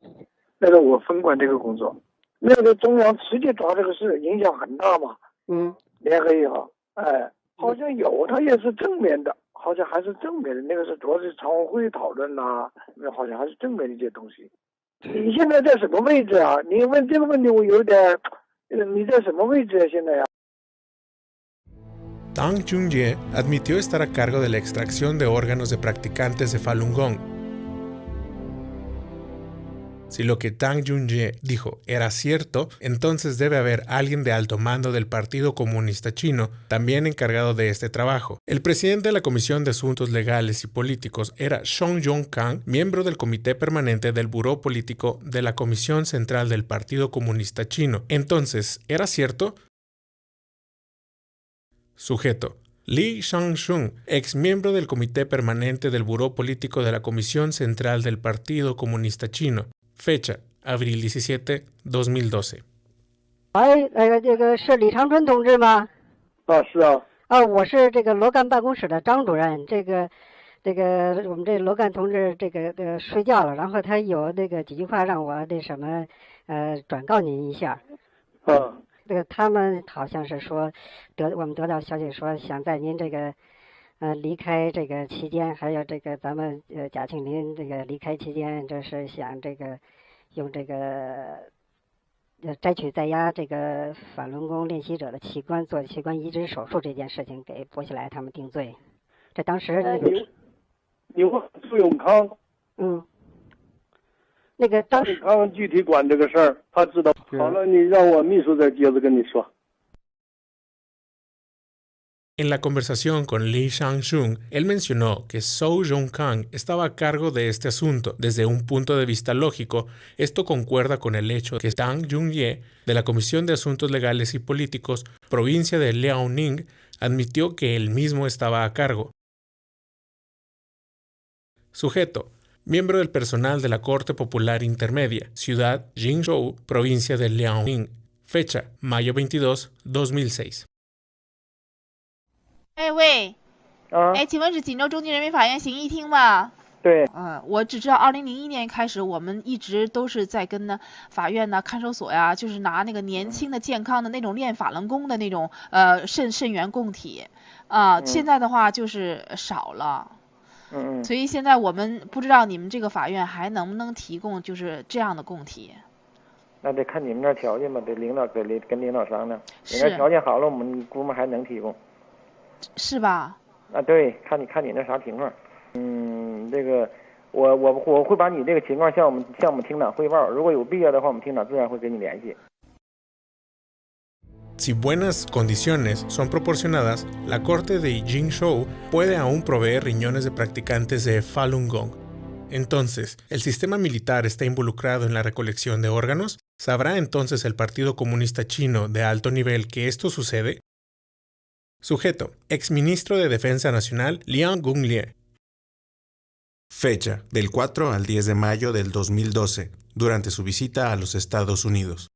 那个我分管这个工作，那个中央直接抓这个事，影响很大嘛。联合以后，好像有，他也是正面的，好像还是正面的，那个是主要是常委会讨论呐，那好像还是正面的一些东西。你现在在什么位置啊？你问这个问题我有点。你在什么位置啊？现在呀？ Tang Junye admitió estar a cargo de la extracción de órganos de practicantes de Falun Gong. Si lo que Tang Junye dijo era cierto, entonces debe haber alguien de alto mando del Partido Comunista Chino también encargado de este trabajo. El presidente de la Comisión de Asuntos Legales y Políticos era Song Yong-kang, miembro del Comité Permanente del Buró Político de la Comisión Central del Partido Comunista Chino. Entonces, ¿era cierto? Sujeto: Li Shangshun, ex miembro del Comité Permanente del Buró Político de la Comisión Central del Partido Comunista Chino. Fecha: abril 17, 2012. 这个是李长春同志吗？是啊。我是这个罗干办公室的张主任。这个我们这罗干同志睡觉了，然后他有几句话让我转告您一下。他们好像是说我们得到消息说想在您离开期间，还有咱们贾庆林离开期间，就是想用摘取在押法轮功练习者的器官做器官移植手术这件事情给薄熙来他们定罪。这当时你问苏永康，当时康具体管这个事儿，他知道。好了，你让我秘书再接着跟你说。En la conversación con Li Shangshun, él mencionó que Zhou Yongkang estaba a cargo de este asunto. Desde un punto de vista lógico, esto concuerda con el hecho de que Tang Junye, de la Comisión de Asuntos Legales y Políticos, provincia de Liaoning, admitió que él mismo estaba a cargo. Sujeto: miembro del personal de la Corte Popular Intermedia, ciudad Jingzhou, provincia de Liaoning. Fecha: mayo 22, 2006. 请问是锦州中级人民法院刑一厅吗？对。我只知道2001年开始，我们一直都是在跟法院看守所呀，就是拿那个年轻的、健康的那种练法轮功的那种肾源供体现在的话就是少了。所以现在我们不知道你们这个法院还能不能提供就是这样的供体。那得看你们那条件吧，得领导跟领导商量。你那条件好了，我们估摸还能提供。是吧？对，看你那啥情况。我会把你这个情况向我们厅长汇报，如果有必要的话，我们厅长自然会跟你联系。Si buenas condiciones son proporcionadas, la corte de Jingzhou puede aún proveer riñones de practicantes de Falun Gong. Entonces, ¿el sistema militar está involucrado en la recolección de órganos? ¿Sabrá entonces el Partido Comunista Chino de alto nivel que esto sucede? Sujeto: exministro de Defensa Nacional Liang Gunlie. Fecha: del 4 al 10 de mayo del 2012, durante su visita a los Estados Unidos.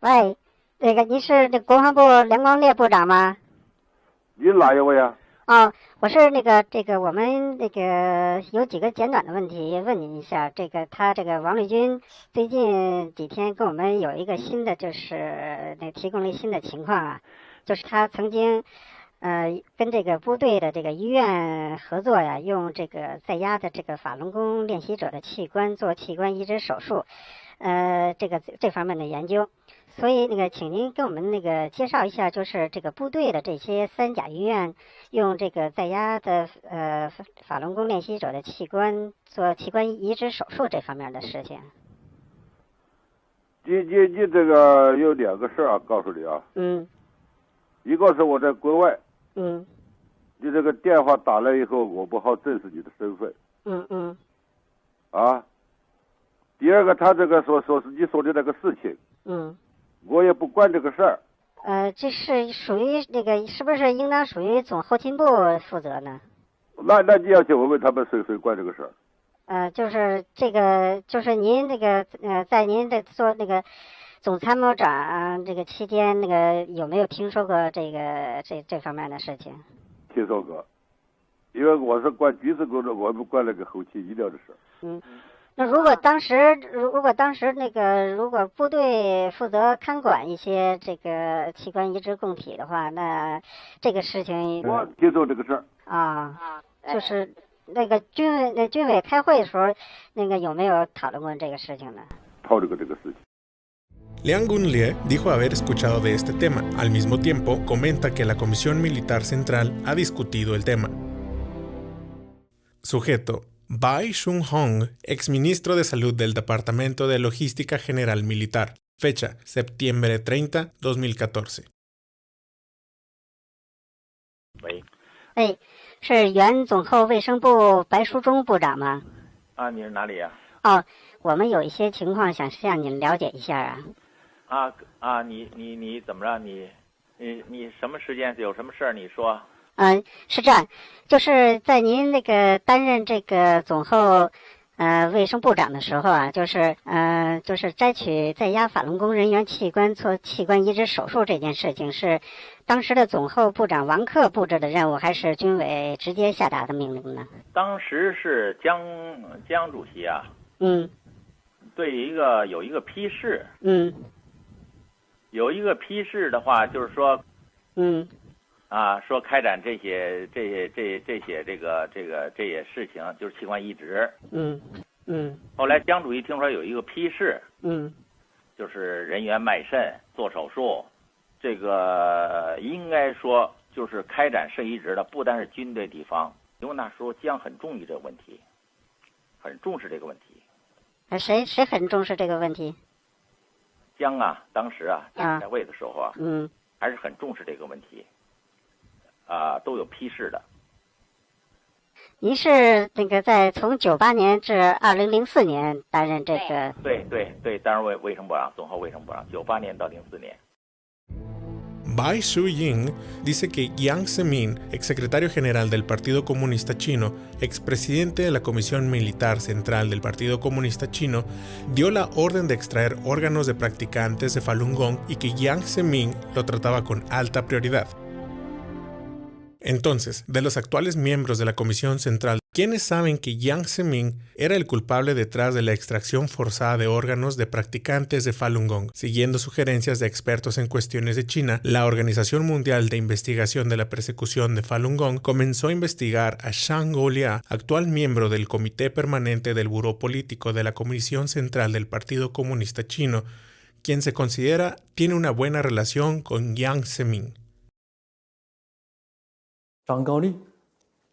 喂，您是国防部梁光烈部长吗？你哪一位啊？我是我们有几个简短的问题问您一下。他王立军最近几天跟我们有一个新的，就是提供了新的情况啊，就是他曾经跟部队的医院合作呀，用在押的法轮功练习者的器官做器官移植手术，这方面的研究。所以请您给我们介绍一下，就是部队的这些三甲医院用在押的法轮功练习者的器官做器官移植手术这方面的事情。你这个有两个事儿告诉你啊。一个是我在国外。你这个电话打来以后，我不好证实你的身份。第二个，他这个说是你说的那个事情。我也不管这个事儿。这是属于是不是应当属于总后勤部负责呢？那你要去问问他们谁管这个事儿。就是就是您在您做总参谋长期间有没有听说过这方面的事情？听说过，因为我是管军事工作，我不管那个后勤医疗的事。那如果当时如果部队负责看管一些器官移植供体的话，那这个事情我听说这个事儿就是军委开会的时候有没有讨论过这个事情呢？讨论过这个事情。Liang Gunlie dijo haber escuchado de este tema. Al mismo tiempo, comenta que la Comisión Militar Central ha discutido el tema. Sujeto: Bai Shun-hong, exministro de Salud del Departamento de Logística General Militar. Fecha: septiembre 30, 2014. 喂，是原总后卫生部白书忠部长吗？啊，你是哪里呀？哦，我们有一些情况想向您了解一下啊。你怎么着？你什么时间有什么事儿？你说。是这样，就是在您那个担任这个总后卫生部长的时候啊，就是摘取在押法轮功人员器官做器官移植手术这件事情，是当时的总后部长王克布置的任务，还是军委直接下达的命令呢？当时是江主席啊，对有一个批示，有一个批示的话，就是说，说开展这些事情，就是器官移植。后来江主席听说有一个批示，就是人员卖肾做手术，这个应该说就是开展肾移植的，不单是军队地方，因为那时候江很重视这个问题，很重视这个问题。谁很重视这个问题？江啊，当时在位的时候还是很重视这个问题。都有批示的。您是那个在从98年至2004年担任这个？对，担任卫生部长，总后卫生部长，98年到04年。Bai Shu-ying dice que Jiang Zemin, exsecretario general del Partido Comunista Chino, expresidente de la Comisión Militar Central del Partido Comunista Chino, dio la orden de extraer órganos de practicantes de Falun Gong y que Jiang Zemin lo trataba con alta prioridad. Entonces, de los actuales miembros de la Comisión Central, ¿quiénes saben que Jiang Zemin era el culpable detrás de la extracción forzada de órganos de practicantes de Falun Gong? Siguiendo sugerencias de expertos en cuestiones de China, la Organización Mundial de Investigación de la Persecución de Falun Gong comenzó a investigar a Zhang Gaolia, actual miembro del Comité Permanente del Buró Político de la Comisión Central del Partido Comunista Chino, quien se considera tiene una buena relación con Jiang Zemin. 张高丽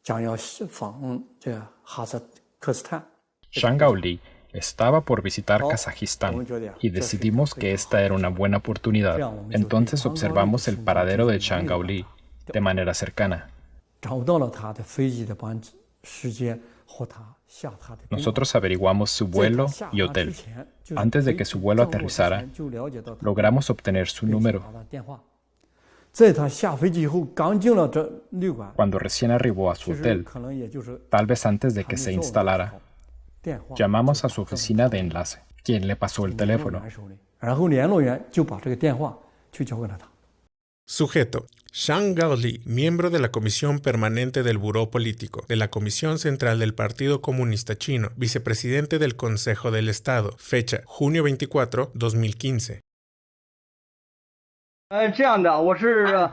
将要访问这个哈萨克斯坦。Zhang Gaoli estaba por visitar Kazajistán y decidimos que esta era una buena oportunidad. Entonces observamos el paradero de Zhang Gaoli de manera cercana. Nosotros averiguamos su vuelo y hotel. Antes de que su vuelo aterrizara, logramos obtener su número. Cuando recién arribó a su hotel, tal vez antes de que se instalara, llamamos a su oficina de enlace, quien le pasó el teléfono. Sujeto: Zhang Gaoli, miembro de la Comisión Permanente del Buró Político, de la Comisión Central del Partido Comunista Chino, vicepresidente del Consejo del Estado. Fecha: junio 24, 2015. 这样的，我是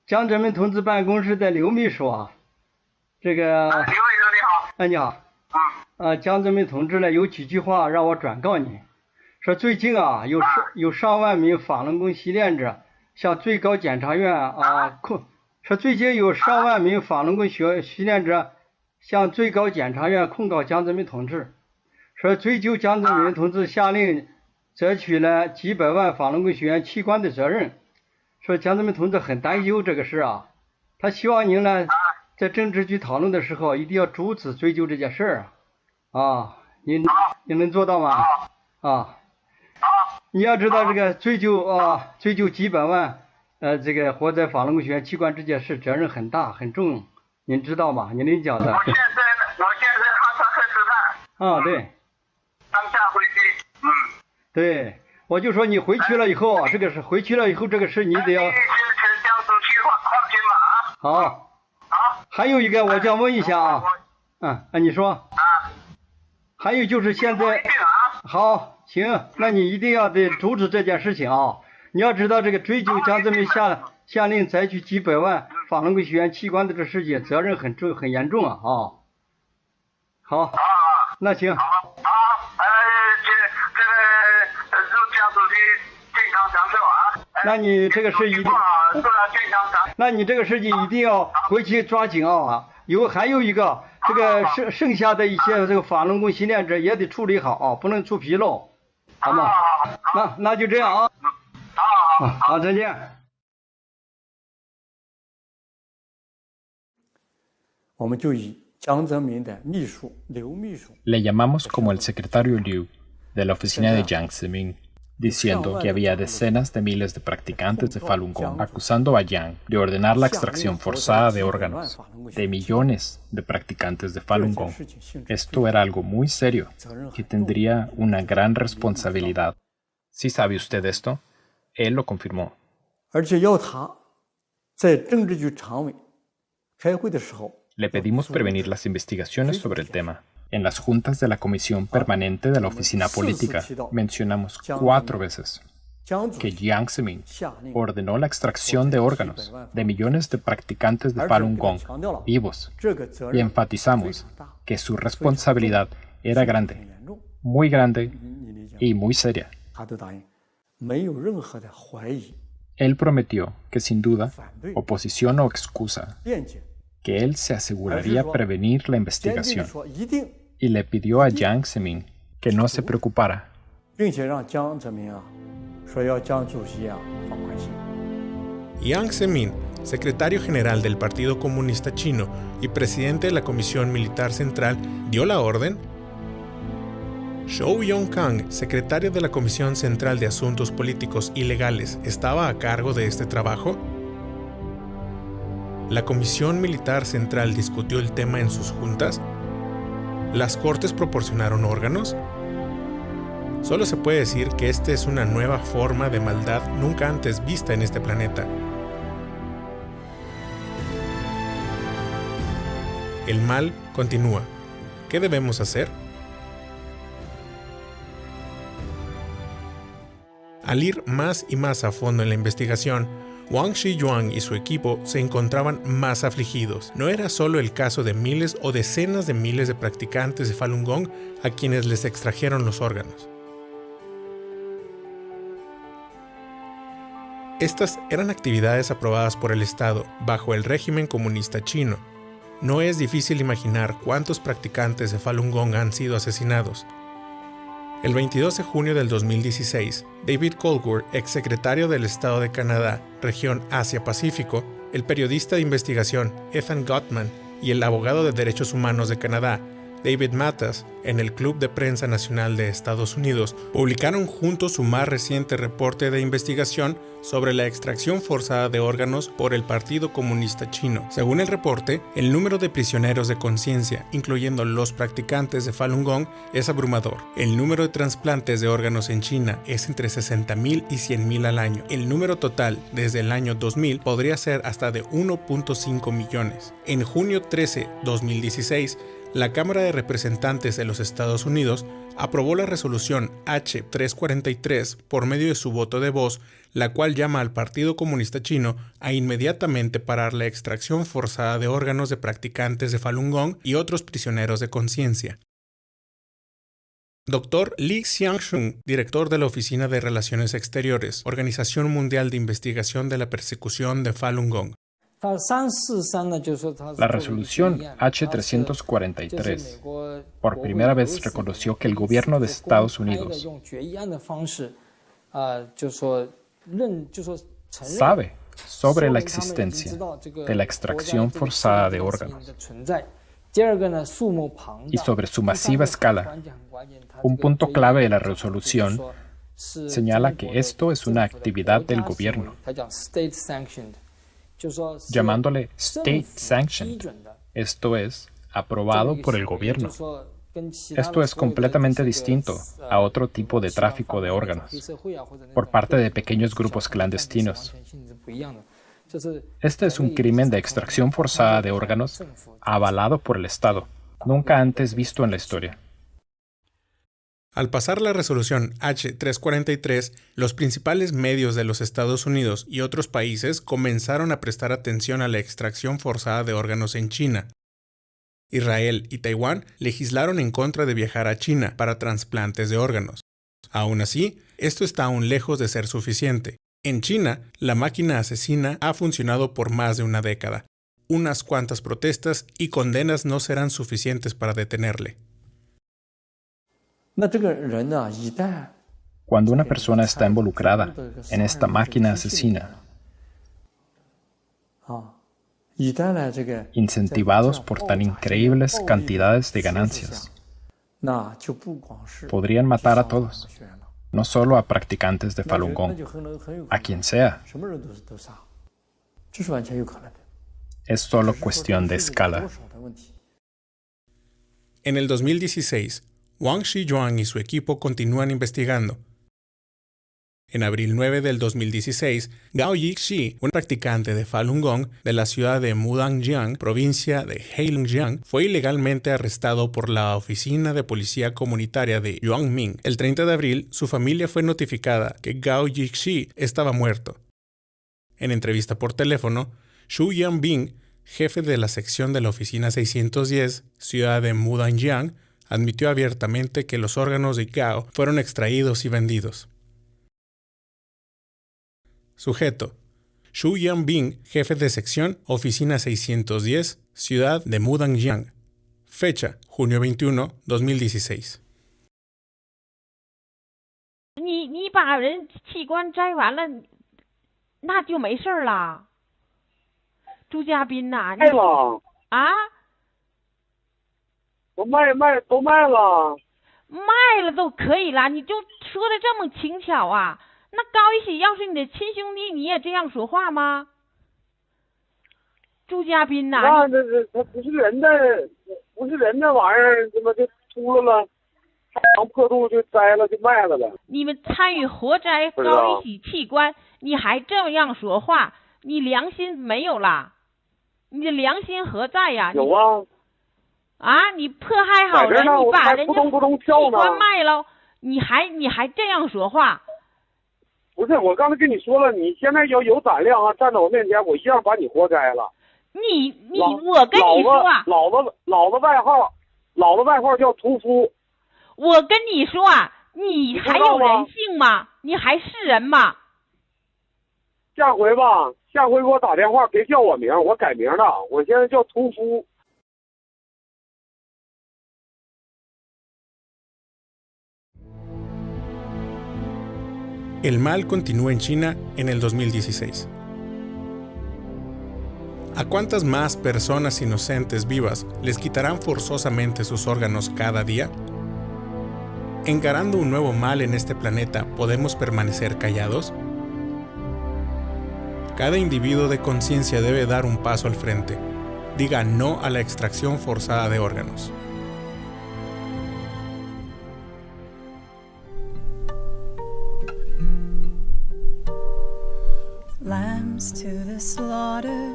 江泽民同志办公室的刘秘书啊。这个刘秘书你好。你好。江泽民同志呢有几句话让我转告你，说最近有上万名法轮功习练者向最高检察院说最近有上万名法轮功习练者向最高检察院控告江泽民同志，说追究江泽民同志下令摘取了几百万法轮功学员器官的责任，说江泽民同志很担忧这个事啊，他希望您呢在政治局讨论的时候一定要逐次追究这件事啊，您能做到吗？你要知道这个追究几百万这个活在法轮功学员器官这件事责任很大很重，您知道吗？您能讲的。我现在哈萨克斯坦。对。当下回去。对，我就说你回去了以后这个事你得要。好。还有一个我想问一下你说。还有就是现在。好，行，那你一定要得阻止这件事情啊！你要知道这个追究江泽民下令采取几百万法轮功学员器官的这事情责任很重很严重好，那行。这个陆江主席那你这个事一定，那你这个事情一定要回去抓紧啊！还有一个，这个剩下的一些这个法轮功训练者也得处理好啊，不能出纰漏，好吗？那就这样啊。好，再见。我们就以江泽民的秘书刘秘书 Le llamamos como el secretario Liu de la oficina de Jiang Zemin, diciendo que había decenas de miles de practicantes de Falun Gong acusando a Yang de ordenar la extracción forzada de órganos de millones de practicantes de Falun Gong. Esto era algo muy serio, que tendría una gran responsabilidad. ¿Sí sabe usted esto? Él lo confirmó. Le pedimos prevenir las investigaciones sobre el tema. En las juntas de la Comisión Permanente de la Oficina Política mencionamos 4 veces que Jiang Zemin ordenó la extracción de órganos de millones de practicantes de Falun Gong vivos y enfatizamos que su responsabilidad era grande, muy grande y muy seria. Él prometió que sin duda, oposición o excusa, que él se aseguraría prevenir la investigación y le pidió a Jiang Zemin que no se preocupara. Jiang Zemin, secretario general del Partido Comunista Chino y presidente de la Comisión Militar Central, dio la orden. Zhou Yongkang, secretario de la Comisión Central de Asuntos Políticos y Legales, ¿estaba a cargo de este trabajo? ¿La Comisión Militar Central discutió el tema en sus juntas? ¿Las Cortes proporcionaron órganos? Solo se puede decir que esta es una nueva forma de maldad nunca antes vista en este planeta. El mal continúa. ¿Qué debemos hacer? Al ir más y más a fondo en la investigación, Wang Shiyuan y su equipo se encontraban más afligidos. No era solo el caso de miles o decenas de miles de practicantes de Falun Gong a quienes les extrajeron los órganos. Estas eran actividades aprobadas por el Estado bajo el régimen comunista chino. No es difícil imaginar cuántos practicantes de Falun Gong han sido asesinados. El 22 de junio del 2016, David Colquhoun, exsecretario del Estado de Canadá, región Asia-Pacífico, el periodista de investigación Ethan Gottman y el abogado de derechos humanos de Canadá, David Matas, en el Club de Prensa Nacional de Estados Unidos, publicaron juntos su más reciente reporte de investigación sobre la extracción forzada de órganos por el Partido Comunista Chino. Según el reporte, el número de prisioneros de conciencia, incluyendo los practicantes de Falun Gong, es abrumador. El número de trasplantes de órganos en China es entre 60,000 y 100,000 al año. El número total desde el año 2000 podría ser hasta de 1.5 millones. En junio 13, 2016, la Cámara de Representantes de los Estados Unidos aprobó la resolución H343 por medio de su voto de voz, la cual llama al Partido Comunista Chino a inmediatamente parar la extracción forzada de órganos de practicantes de Falun Gong y otros prisioneros de conciencia. Dr. Li Xiangshun, director de la Oficina de Relaciones Exteriores, Organización Mundial de Investigación de la Persecución de Falun Gong. La resolución H343 por primera vez reconoció que el gobierno de Estados Unidos sabe sobre la existencia de la extracción forzada de órganos y sobre su masiva escala. Un punto clave de la resolución señala que esto es una actividad del gobierno, llamándole State Sanctioned, esto es, aprobado por el gobierno. Esto es completamente distinto a otro tipo de tráfico de órganos por parte de pequeños grupos clandestinos. Este es un crimen de extracción forzada de órganos avalado por el Estado, nunca antes visto en la historia. Al pasar la resolución H343, los principales medios de los Estados Unidos y otros países comenzaron a prestar atención a la extracción forzada de órganos en China. Israel y Taiwán legislaron en contra de viajar a China para trasplantes de órganos. Aún así, esto está aún lejos de ser suficiente. En China, la máquina asesina ha funcionado por más de una década. Unas cuantas protestas y condenas no serán suficientes para detenerle. Cuando una persona está involucrada en esta máquina asesina, incentivados por tan increíbles cantidades de ganancias, podrían matar a todos, no solo a practicantes de Falun Gong, a quien sea. Es solo cuestión de escala. En el 2016, Wang Shiyuan y su equipo continúan investigando. En abril 9 del 2016, Gao Yixi, un practicante de Falun Gong de la ciudad de Mudanjiang, provincia de Heilongjiang, fue ilegalmente arrestado por la Oficina de Policía Comunitaria de Yuanming. El 30 de abril, su familia fue notificada que Gao Yixi estaba muerto. En entrevista por teléfono, Xu Yanbing, jefe de la sección de la Oficina 610, ciudad de Mudanjiang, admitió abiertamente que los órganos de Gao fueron extraídos y vendidos. Sujeto: Xu Yanbing, jefe de sección, Oficina 610, ciudad de Mudanjiang. Fecha: junio 21, 2016. 你把人器官摘完了，那就没事了。朱家斌呐，卖了啊？我都卖了。卖了都可以了，你就说的这么轻巧啊？那高一喜要是你的亲兄弟，你也这样说话吗？朱家斌呐，那他不是人的玩意儿，怎么就秃噜了？长破肚就摘了就卖了呗。你们参与活摘高一喜器官，你还这样说话，你良心没有啦？你的良心何在呀？有啊。啊！你迫害好人，你把人家器官卖了，你还这样说话？不是，我刚才跟你说了，你现在要有胆量啊，站在我面前，我一样把你活摘了。我跟你说啊，老子外号叫屠夫。我跟你说啊，你还有人性吗？你还是人吗？下回给我打电话，别叫我名，我改名了，我现在叫屠夫。El mal continúa en China en el 2016. ¿A cuántas más personas inocentes vivas les quitarán forzosamente sus órganos cada día? ¿Encarando un nuevo mal en este planeta, podemos permanecer callados? Cada individuo de conciencia debe dar un paso al frente. Diga no a la extracción forzada de órganos. Lambs to the slaughter,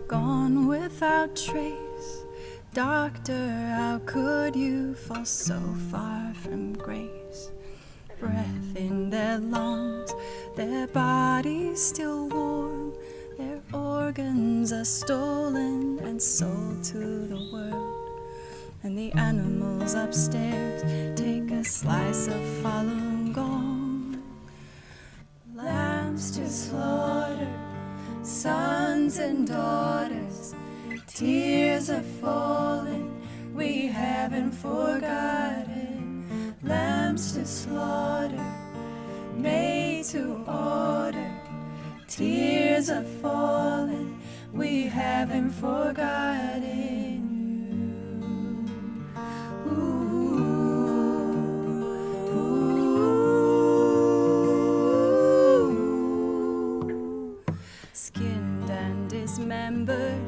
gone without trace. Doctor, how could you fall so far from grace? Breath in their lungs, their bodies still warm. Their organs are stolen and sold to the world. And the animals upstairs take a slice of Falun Gong. Lambs to slaughter, sons and daughters, tears are falling, we haven't forgotten. Lambs to slaughter, made to order, tears are falling, we haven't forgotten you. Skinned and dismembered,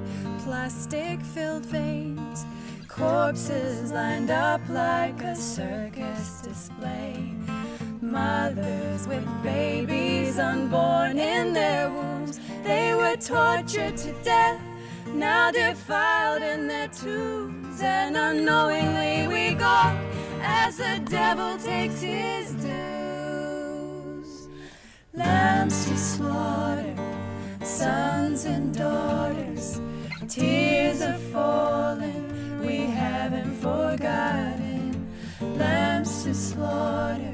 plastic-filled veins, corpses lined up like a circus display. Mothers with babies unborn in their wombs, they were tortured to death, now defiled in their tombs. And unknowingly we go as the devil takes his dues. Lambs to slaughter, sons and daughters, tears are falling, we haven't forgotten. Lambs to slaughter,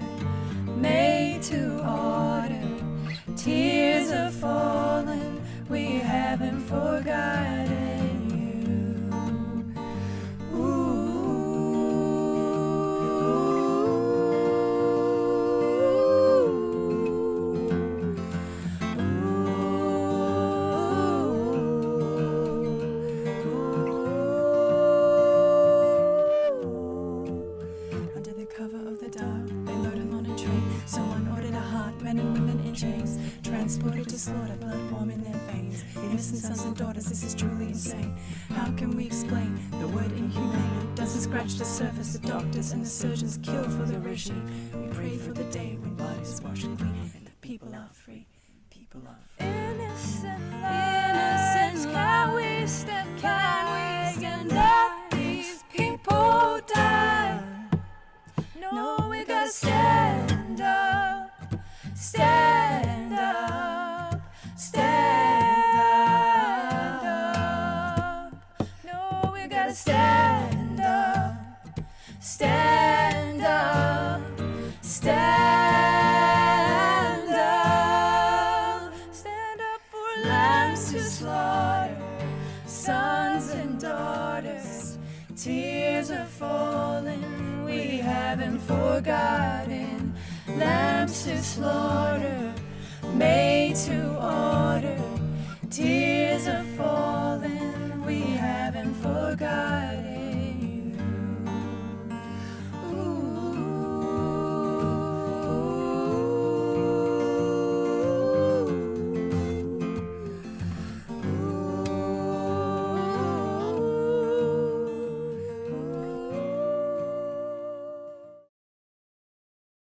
made to order, tears slaughter, blood warm in their veins. Innocent sons and daughters, this is truly insane. How can we explain the word inhumane? Doesn't scratch the surface. The doctors and the surgeons kill for the regime. We pray for the day when blood is washed clean and the people are free. People are free. Innocent lives, can we stand by and let these people die? No, we gotta stand up, stand up, stand up. No, we gotta stand up, stand up, stand up. Stand up for lambs to slaughter, sons and daughters. Tears are falling, we haven't forgotten. Lambs to slaughter, made to order. Tears